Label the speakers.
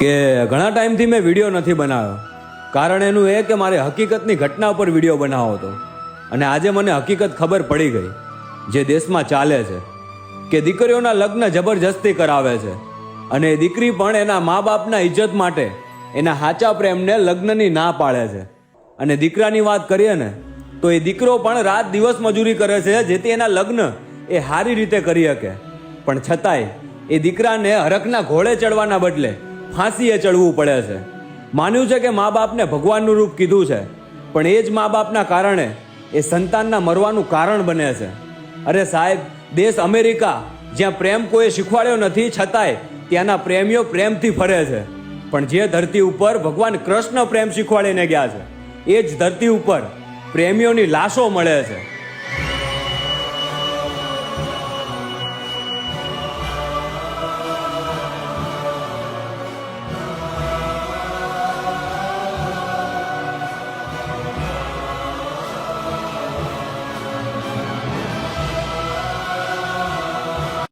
Speaker 1: કે ઘણા ટાઈમથી મેં વિડીયો નથી બનાવ્યો. કારણ એનું એ કે મારે હકીકતની ઘટના પર વિડીયો બનાવવો હતો. અને આજે મને હકીકત ખબર પડી ગઈ જે દેશમાં ચાલે છે કે દીકરીઓના લગ્ન જબરજસ્તી કરાવે છે. અને દીકરી પણ એના મા બાપના ઇજ્જત માટે એના સાચા પ્રેમને લગ્નની ના પાડે છે. અને દીકરાની વાત કરીએ ને તો એ દીકરો પણ રાત દિવસ મજૂરી કરે છે જેથી એના લગ્ન એ સારી રીતે કરી શકે. પણ છતાંય એ દીકરાને હરખના ઘોડે ચડવાના બદલે ફાંસીએ ચડવું પડે છે. માન્યું છે કે મા બાપને ભગવાનનું રૂપ કીધું છે, પણ એ જ મા બાપના કારણે એ સંતાનના મરવાનું કારણ બને છે. અરે સાહેબ, દેશ અમેરિકા જ્યાં પ્રેમ કોઈ શીખવાડ્યો નથી છતાંય ત્યાંના પ્રેમીઓ પ્રેમથી ફરે છે. પણ જે ધરતી ઉપર ભગવાન કૃષ્ણ પ્રેમ શીખવાડીને ગયા છે એ જ ધરતી ઉપર પ્રેમીઓની લાશો મળે છે.